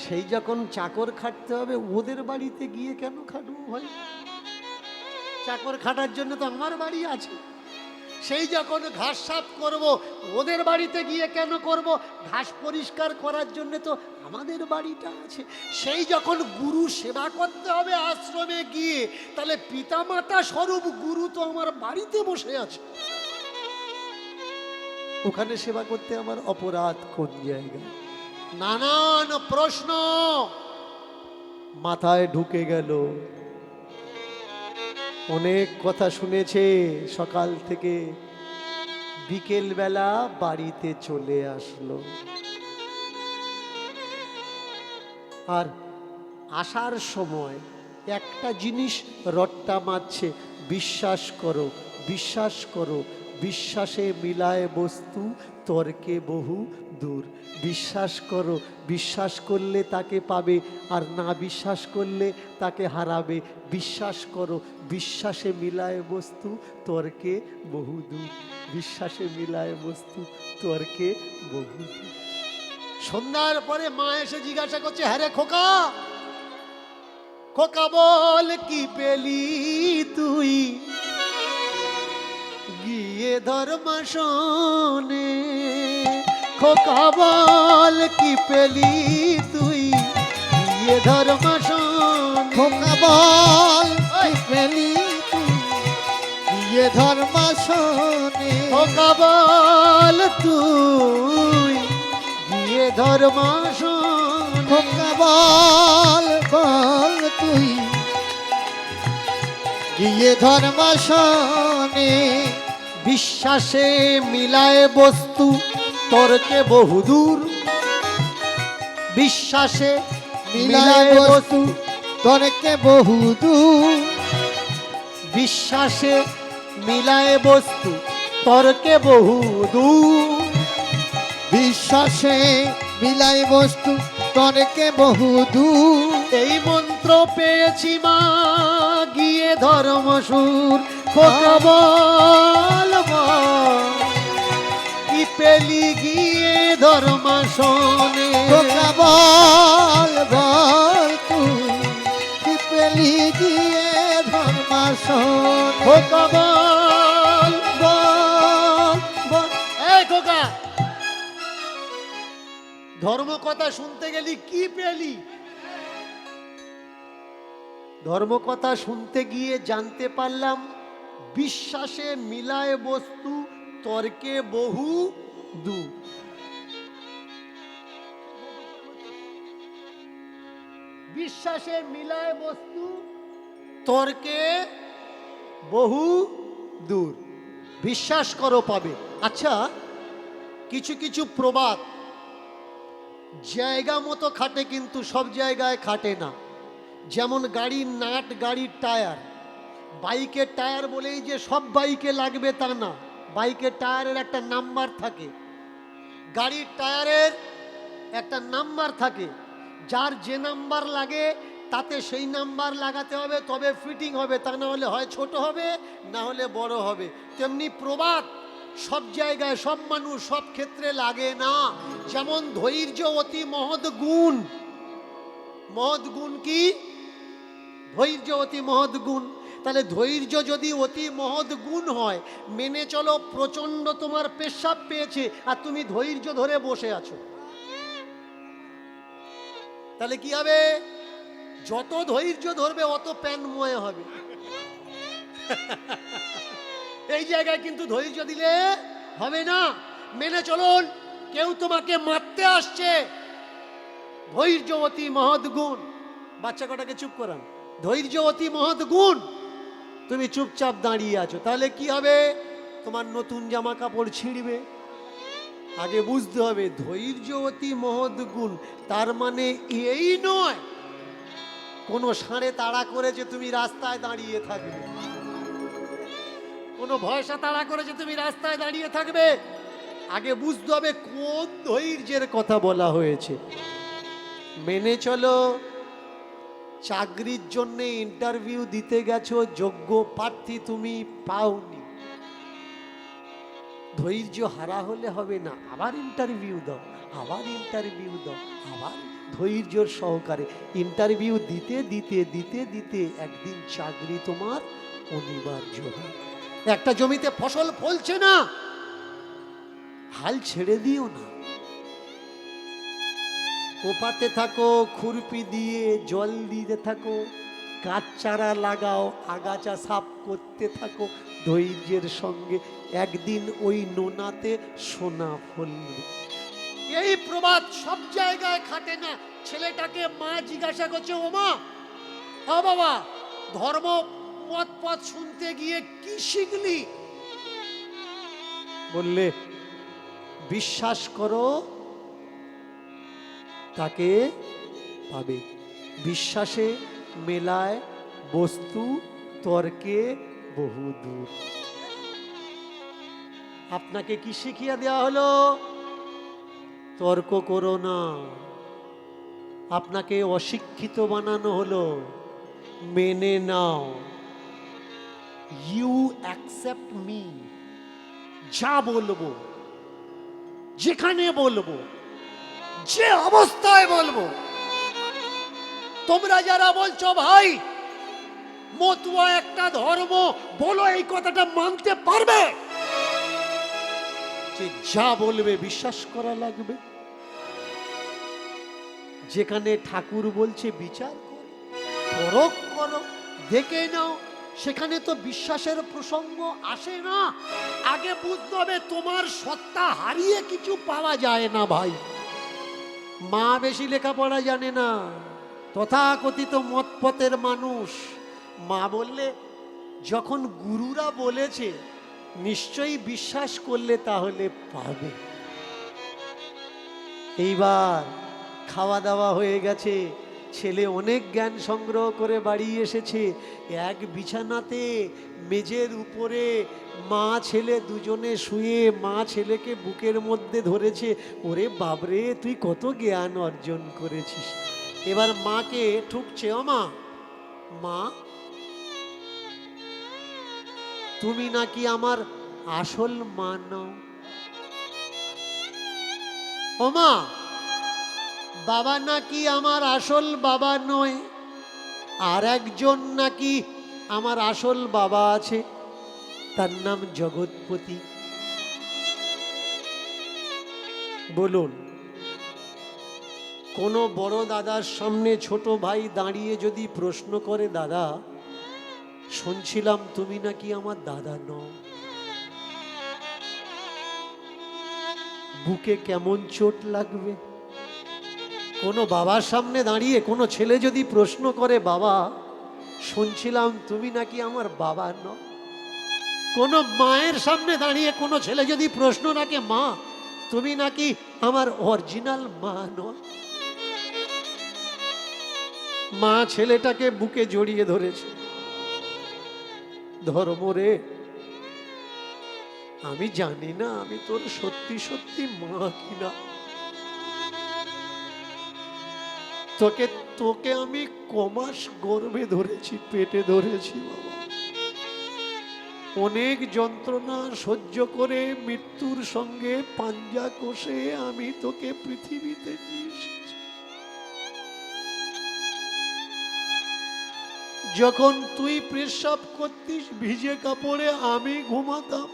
সেই যখন চাকর খাটতে হবে, ওদের বাড়িতে গিয়ে কেন খাটবো ভাই? চাকর খাটার জন্য তো আমার বাড়ি আছে। সেই যখন ঘাস সাফ করব, ওদের বাড়িতে গিয়ে কেন করব? ঘাস পরিষ্কার করার জন্য তো আমাদের বাড়িটা আছে। সেই যখন গুরু সেবা করতে হবে আশ্রমে গিয়ে, তাহলে পিতামাতা স্বরূপ গুরু তো আমার বাড়িতে বসে আছে, ওখানে সেবা করতে আমার অপরাধ কোন জায়গায়? নানান প্রশ্ন মাথায় ঢুকে গেল। অনেক কথা শুনেছে, সকাল থেকে বিকেল বেলা বাড়িতে চলে আসলো। আর আসার সময় একটা জিনিস রট্টা মারছে, বিশ্বাস করো, বিশ্বাস করো, বিশ্বাসে মিলায় বস্তু, তর্কে বহু দূর। বিশ্বাস করো, বিশ্বাস করলে তাকে পাবে, আর না বিশ্বাস করলে তাকে হারাবে। বিশ্বাস করো, বিশ্বাসে মিলায় বস্তু, তর্কে বহু দূর। বিশ্বাসে মিলায় বস্তু, তর্কে বহু দূর। সন্ধ্যার পরে মা এসে জিজ্ঞাসা করছে, হ্যাঁ রে খোকা, খোকা বল কি পেলি তুই গিয়ে ধর্মাসনে? খোকা বল কি পেলি তুই গিয়ে ধর্মাসনে? খোকা বল কি পেলি তুই গিয়ে ধর্মাসনে? খোকা বল তুই গিয়ে ধর্মাসনে? খোকা বল বল তুই গিয়ে ধর্মাসনে? বিশ্বাসে মিলায় বস্তু, তর্কে বহুদূর। বিশ্বাসে মিলায় বস্তু, তর্কে বহুদূর। বিশ্বাসে মিলায় বস্তু, তর্কে বহুদূর। বিশ্বাসে মিলাই বস্তু, তর্কে বহুদূর। এই মন্ত্র পেয়েছি মা গিয়ে ধর্মসুর। খোকা বল বল কি পেলি গিয়ে ধর্মাসনে? খোকা বল বল তুই কি পেলি গিয়ে ধর্মাসনে? খোকা বল বল বল। এই খোকা, ধর্ম কথা শুনতে গেলি, কি পেলি? ধর্ম কথা শুনতে গিয়ে জানতে পারলাম, বিশ্বাসে মিলায় বস্তু, তর্কে বহু দূর। বিশ্বাসে মিলায় বস্তু, তর্কে বহু দূর। বিশ্বাস করো পাবে। আচ্ছা, কিছু কিছু প্রবাদ জায়গা মতো খাটে, কিন্তু সব জায়গায় খাটে না। যেমন গাড়ির নাট, গাড়ির টায়ার। বাইকের টায়ার বলেই যে সব বাইকে লাগবে তা না, বাইকের টায়ারের একটা নাম্বার থাকে, গাড়ির টায়ারের একটা নাম্বার থাকে। যার যে নাম্বার লাগে তাতে সেই নাম্বার লাগাতে হবে, তবে ফিটিং হবে, তা না হলে হয় ছোট হবে, না হলে বড় হবে। তেমনি প্রবাদ সব জায়গায়, সব মানুষ, সব ক্ষেত্রে লাগে না। যেমন ধৈর্য অতি মহৎ গুণ। মহৎ গুণ কি? ধৈর্য অতি মহৎ গুণ। তাহলে ধৈর্য যদি অতি মহৎ গুণ হয়, মেনে চলো প্রচন্ড তোমার পেশাব পেয়েছে আর তুমি ধৈর্য ধরে বসে আছো, তাহলে কি হবে? যত ধৈর্য ধরবে অত প্যানময় হবে। এই জায়গায় কিন্তু ধৈর্য দিলে হবে না। মেনে চলুন, কেউ তোমাকে মারতে আসছে, ধৈর্য অতি মহৎ গুণ। বাচ্চা কটাকে চুপ করান। ধৈর্য অতি মহৎ গুণ। তুমি চুপচাপ দাঁড়িয়ে আছো, তাহলে কি হবে? তোমার নতুন জামা কাপড় ছিঁড়বে। আগে বুঝতে হবে ধৈর্য অতি মহৎ গুণ, তার মানে এই নয় কোনো ষাঁড়ে তাড়া করেছে তুমি রাস্তায় দাঁড়িয়ে থাকবে, কোনো ভয়সা তাড়া করেছে তুমি রাস্তায় দাঁড়িয়ে থাকবে। আগে বুঝতে হবে কোন ধৈর্যের কথা বলা হয়েছে। মেনে চলো, চাকরির জন্য ইন্টারভিউ দিতে গেছো, যোগ্য প্রার্থী তুমি পাওনি, ধৈর্য হারা হলে হবে না, আবার ইন্টারভিউ দাও, আবার ইন্টারভিউ দাও, আবার ধৈর্যর সহকারে ইন্টারভিউ দিতে দিতে দিতে দিতে একদিন চাকরি তোমার অনিবার্য হয়। একটা জমিতে ফসল ফলছে না, হাল ছেড়ে দিও না, কোপাতে থাকো, খুরপি দিয়ে জল দিতে থাকো, গাছ চারা লাগাও, আগাছা সাফ করতে থাকো ধৈর্যের সঙ্গে, একদিন ওই নোনাতে সোনা ফলবে। এই প্রবাদ সব জায়গায় খাটে না। ছেলেটাকে মা জিজ্ঞাসা করছে, ও মা, ও বাবা, ধর্ম মত পথ শুনতে গিয়ে কি শিখলি? বললে, বিশ্বাস করো তাকে পাবে। বিশ্বাসে মেলায় বস্তু, তর্কে বহুদূর। আপনাকে কি শিখিয়ে দেওয়া হলো? তর্ক করো না। আপনাকে অশিক্ষিত বানানো হলো, মেনে নাও। ইউ অ্যাকসেপ্ট মি, যা বলবো, যেখানে বলবো, যে অবস্থায় বলবো। তোমরা যারা বলছো ভাই মতুয়া একটা ধর্ম, বলো এই কথাটা মানতে পারবে যে যা বলবে বিশ্বাস করা লাগবে? যেখানে ঠাকুর বলছে বিচার করো, পরখ করো, দেখে নাও, সেখানে তো বিশ্বাসের প্রসঙ্গ আসে না। আগে বুঝতে হবে তোমার সত্তা হারিয়ে কিছু পাওয়া যায় না ভাই। মা বেশি লেখাপড়া জানে না, তথাকথিত মতপথের মানুষ। মা বললে, যখন গুরুরা বলেছে নিশ্চয়ই বিশ্বাস করলে তাহলে পাবে। এইবার খাওয়া দাওয়া হয়ে গেছে, ছেলে অনেক জ্ঞান সংগ্রহ করে বাড়ি এসেছে। এক বিছানাতে মেঝের উপরে মা ছেলে দুজনে শুয়ে, মা ছেলেকে বুকের মধ্যে ধরেছে। ওরে বাবরে, তুই কত জ্ঞান অর্জন করেছিস। এবার মাকে ঠুকছে, ও মা, মা তুমি নাকি আমার আসল মা নও। ও মা, বাবা নাকি আমার আসল বাবা নয়, আর একজন নাকি আমার আসল বাবা আছে, তার নাম জগৎপতি। বলুন, কোনো বড় দাদার সামনে ছোট ভাই দাঁড়িয়ে যদি প্রশ্ন করে, দাদা শুনছিলাম তুমি নাকি আমার দাদা নও, বুকে কেমন চোট লাগবে? কোনো বাবার সামনে দাঁড়িয়ে কোনো ছেলে যদি প্রশ্ন করে, বাবা শুনছিলাম তুমি নাকি আমার বাবা নও। কোনো মায়ের সামনে দাঁড়িয়ে কোনো ছেলে যদি প্রশ্ন রাখে, মা তুমি নাকি আমার অরিজিনাল মা নও। মা ছেলেটাকে বুকে জড়িয়ে ধরেছে। ধর্ম রে, আমি জানি না আমি তোর সত্যি সত্যি মা কিনা। তোকে তোকে আমি কমাস গর্ভে ধরেছি, পেটে ধরেছি বাবা। অনেক যন্ত্রণা সহ্য করে মৃত্যুর সঙ্গে পাঞ্জা কষে আমি তোকে পৃথিবীতে নিয়ে এসেছি। যখন তুই প্রস্রাব করতিস ভিজে কাপড়ে আমি ঘুমাতাম,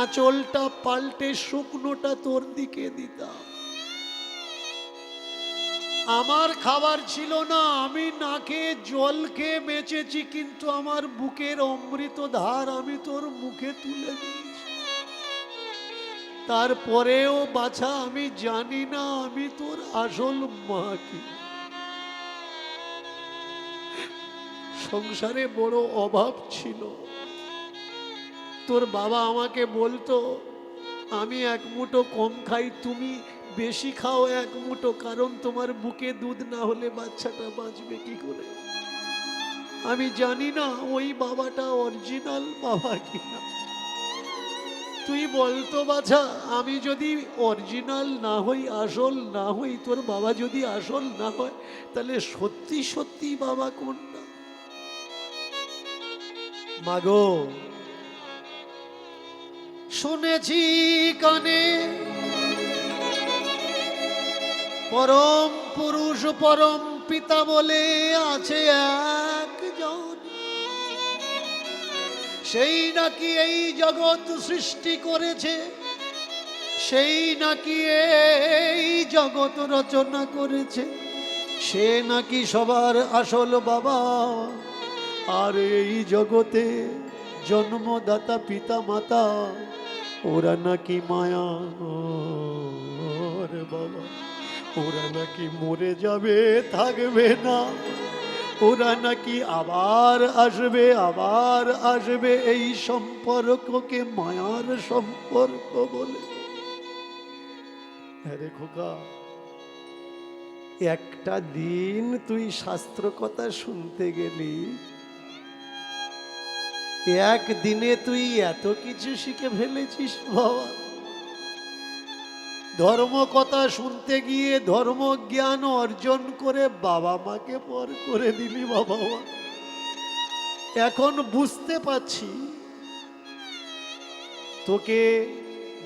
আঁচলটা পাল্টে শুকনোটা তোর দিকে দিতাম। আমার খাবার ছিল না, আমি না খেয়ে জল খেয়ে বেঁচেছি, কিন্তু আমার বুকের অমৃত ধার আমি তোর মুখে তুলে দিয়েছি। তারপরেও বাছা আমি জানি না আমি তোর আসল মা কি। সংসারে বড় অভাব ছিল। তোর বাবা আমাকে বলতো, আমি এক মুঠো কম খাই, তুমি বেশি খাও এক মুঠো, কারণ তোমার বুকে দুধ না হলে বাচ্চাটা বাঁচবে কি করে। আমি জানি না ওই বাবাটা অরিজিনাল বাবা কিনা। তুই বলতো বাছা, আমি যদি অরিজিনাল না হই, আসল না হই, তোর বাবা যদি আসল না হয়, তাহলে সত্যি সত্যি বাবা কোনটা? মাগো, শুনেছি কানে পরম পুরুষ পরম পিতা বলে আছে একজন, সেই নাকি এই জগৎ সৃষ্টি করেছে, সেই নাকি এই জগৎ রচনা করেছে, সে নাকি সবার আসল বাবা। আর এই জগতে জন্মদাতা পিতা মাতা ওরা নাকি মায়া রে বাবা, ওরা নাকি মরে যাবে, থাকবে না, ওরা নাকি আবার আসবে, আবার আসবে। এই সম্পর্ককে মায়ার সম্পর্ক বলে। আরে খোকা, একটা দিন তুই শাস্ত্র কথা শুনতে গেলি, একদিনে তুই এত কিছু শিখে ফেলেছিস বাবা। ধর্ম কথা শুনতে গিয়ে ধর্ম জ্ঞান অর্জন করে বাবা মাকে পর করে দিলি বাবা। এখন বুঝতে পারছি তোকে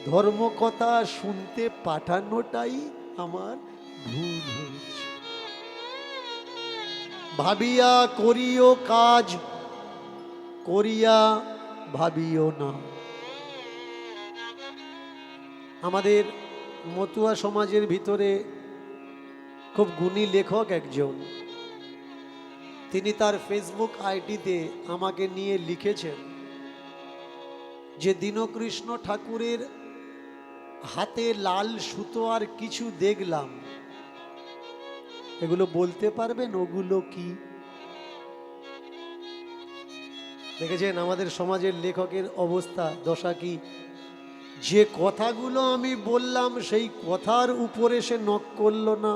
ধর্ম কথা শুনতে পাঠানোটাই আমার ভুল হয়েছে। ভাবিয়া করিও কাজ, করিয়া ভাবিও না। আমাদের মতুয়া সমাজের ভিতরে খুব গুণী লেখক একজন, তিনি তার ফেসবুক আইডিতে আমাকে নিয়ে লিখেছেন যে দীনকৃষ্ণ ঠাকুরের হাতে লাল সুতো আর কিছু দেখলাম, এগুলো বলতে পারবেন ওগুলো কি? দেখেছেন আমাদের সমাজের লেখকের অবস্থা, দশা কি? যে কথাগুলো আমি বললাম সেই কথার উপরে সে নক করলো না,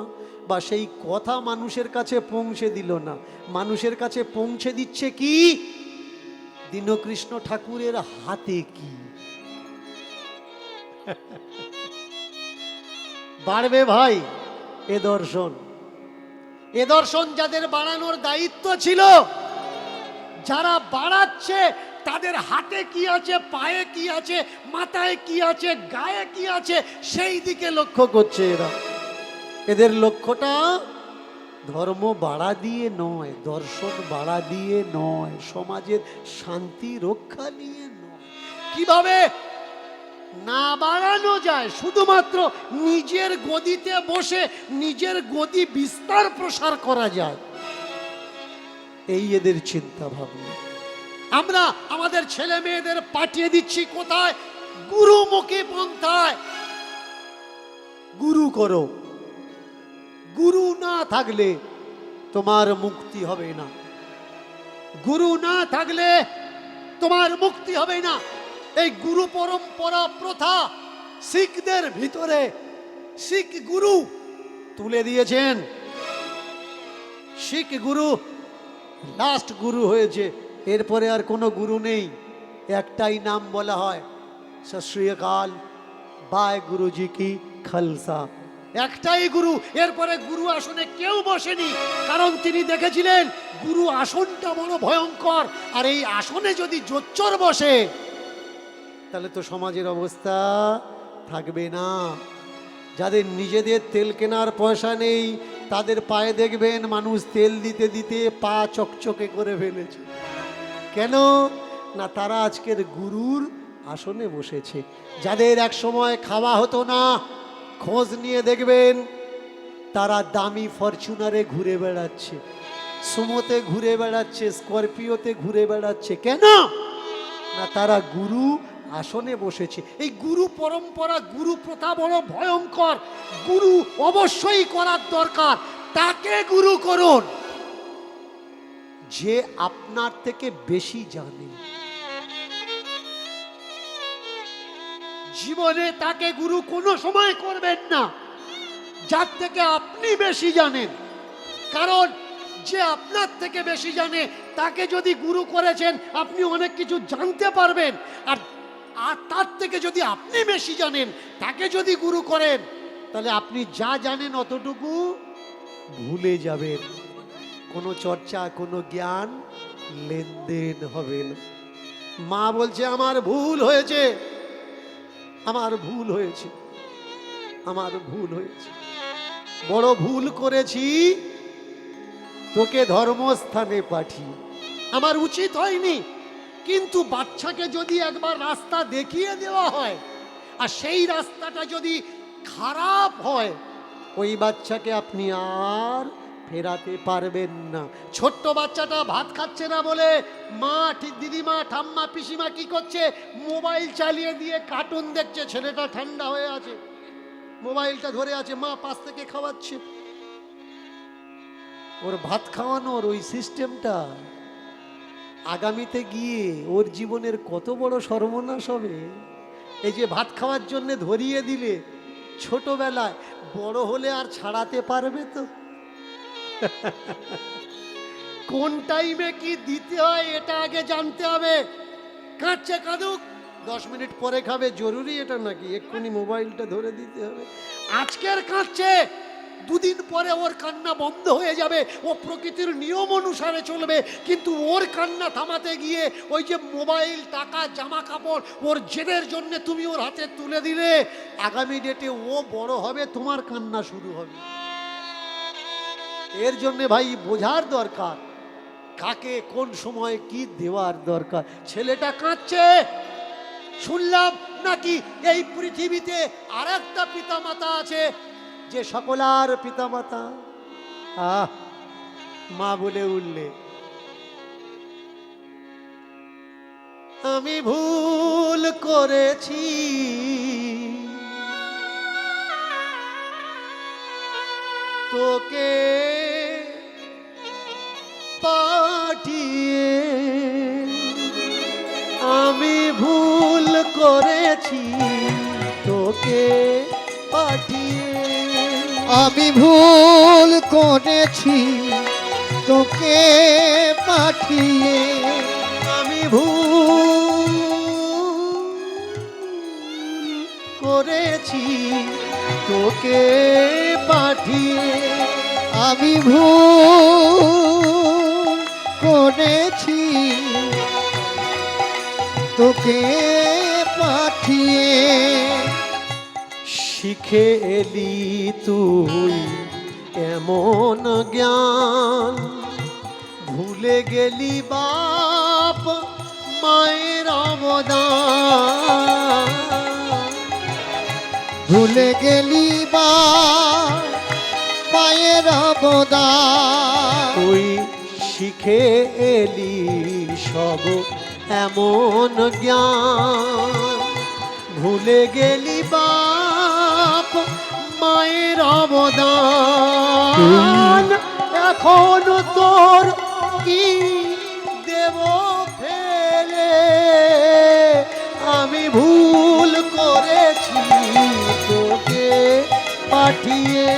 বা সেই কথা মানুষের কাছে পৌঁছে দিল না। মানুষের কাছে পৌঁছে দিচ্ছে কি? দীনকৃষ্ণ ঠাকুরের হাতে কি। বাড়বে ভাই এ দর্শন, এ দর্শন যাদের বাড়ানোর দায়িত্ব ছিল, যারা বাড়াচ্ছে তাদের হাতে কি আছে, পায়ে কি আছে, মাথায় কি আছে, গায়ে কি আছে, সেই দিকে লক্ষ্য করছে এরা। এদের লক্ষ্যটা ধর্ম বাড়া দিয়ে নয়, দর্শন বাড়া দিয়ে নয়, সমাজের শান্তি রক্ষা নিয়ে নয়। কিভাবে না বাড়ানো যায়, শুধুমাত্র নিজের গদিতে বসে নিজের গদি বিস্তার প্রসার করা যায়, এই এদের চিন্তা ভাবনা। আমরা আমাদের ছেলে মেয়েদের পাঠিয়ে দিচ্ছি কোথায়? গুরুমুখী পন্থায়। গুরু করো, গুরু না থাকলে তোমার মুক্তি হবে না, গুরু না থাকলে তোমার মুক্তি হবে না। এই গুরু পরম্পরা প্রথা শিখদের ভিতরে শিখ গুরু তুলে দিয়েছেন। শিখ গুরু লাস্ট গুরু হয়েছে, এরপরে আর কোনো গুরু নেই। একটাই নাম বলা হয়, সত শ্রী অকাল, বায় গুরুজি কি খালসা। একটাই গুরু, এরপরে গুরু আসনে কেউ বসেনি, কারণ তিনি দেখেছিলেন গুরু আসনটা বড় ভয়ঙ্কর, আর এই আসনে যদি জোচ্চর বসে তাহলে তো সমাজের অবস্থা থাকবে না। যাদের নিজেদের তেল কেনার পয়সা নেই তাদের পায়ে দেখবেন মানুষ তেল দিতে দিতে পা চকচকে করে ফেলেছে। কেন না? তারা আজকের গুরুর আসনে বসেছে। যাদের এক সময় খাওয়া হতো না, খোঁজ নিয়ে দেখবেন তারা দামি ফরচুনারে ঘুরে বেড়াচ্ছে, সুমোতে ঘুরে বেড়াচ্ছে, স্করপিওতে ঘুরে বেড়াচ্ছে। কেন না? তারা গুরু আসনে বসেছে। এই গুরু পরম্পরা, গুরু প্রথা বড় ভয়ঙ্কর। গুরু অবশ্যই করার দরকার। তাকে গুরু করুন যে আপনার থেকে বেশি জানে। জীবনে তাকে গুরু কোনো সময় করবেন না যার থেকে আপনি বেশি জানেন, কারণ যে আপনার থেকে বেশি জানে তাকে যদি গুরু করেছেন আপনি অনেক কিছু জানতে পারবেন, আর তার থেকে যদি আপনি বেশি জানেন তাকে যদি গুরু করেন তাহলে আপনি যা জানেন অতটুকু ভুলে যাবেন। কোনো চর্চা, কোনো জ্ঞান লেনদেন হবে না। মা বলছে আমার ভুল হয়েছে, আমার ভুল হয়েছে, আমার ভুল হয়েছে, বড় ভুল করেছি, তোকে ধর্মস্থানে পাঠিয়ে। আমার উচিত হয়নি, কিন্তু বাচ্চাকে যদি একবার রাস্তা দেখিয়ে দেওয়া হয় আর সেই রাস্তাটা যদি খারাপ হয়, ওই বাচ্চাকে আপনি আর ফেরাতে পারবেন না। ছোট্ট বাচ্চাটা ভাত খাচ্ছে না বলে মা, ঠিক দিদিমা, ঠাম্মা, পিসিমা কি করছে, মোবাইল চালিয়ে দিয়ে কার্টুন দেখছে। ছেলেটা ঠান্ডা হয়ে আছে, মোবাইলটা ধরে আছে, মা পাশ থেকে খাওয়াচ্ছে। ওর ভাত খাওয়ানোর ওই সিস্টেমটা আগামীতে গিয়ে ওর জীবনের কত বড় সর্বনাশ হবে। এই যে ভাত খাওয়ার জন্য ধরিয়ে দিলে ছোটবেলায়, বড় হলে আর ছাড়াতে পারবে তো? কোন টাইমে কি দিতে হয় এটা আগে জানতে হবে। কাঁদছে কাঁদুক, 10 মিনিট পরে খাবে, জরুরি এটা নাকি এক্ষুনি মোবাইলটা ধরে দিতে হবে? আজকের কাঁদছে, 2 দিন পরে ওর কান্না বন্ধ হয়ে যাবে, ও প্রকৃতির নিয়ম অনুসারে চলবে। কিন্তু ওর কান্না থামাতে গিয়ে ওই যে মোবাইল, টাকা, জামা কাপড় ওর জেদের জন্য তুমি ওর হাতে তুলে দিলে, আগামী ডেটে ও বড় হবে, তোমার কান্না শুরু হবে। এর জন্য ভাই বোঝার দরকার কাকে কোন সময় কি দেওয়ার দরকার। ছেলেটা কাঁদছে, শুনলাম নাকি এই পৃথিবীতে আর একটা পিতামাতা আছে যে সকলার পিতামাতা। মা বলে উঠলে, আমি ভুল করেছি, তোকে পাঠিয়ে, আমি ভুল করেছি তোকে পাঠিয়ে, আমি ভুল করেছি তোকে পাঠিয়ে, আমি ভুল করেছি তোকে পাঠিয়ে, আমি ভুল করেছি তোকে পাঠিয়ে। শিখে এলি তুই এমন জ্ঞান, ভুলে গেলি বাপ মায়ের অবদান, ভুলে গেলি বা পায়ের অবদান। তুই শিখে এলি সব এমন জ্ঞান, ভুলে গেলি বাপ মায়ের অবদান। এখন তোর কি দেব ফেলে, আমি ভুল করেছি তোকে পাঠিয়ে।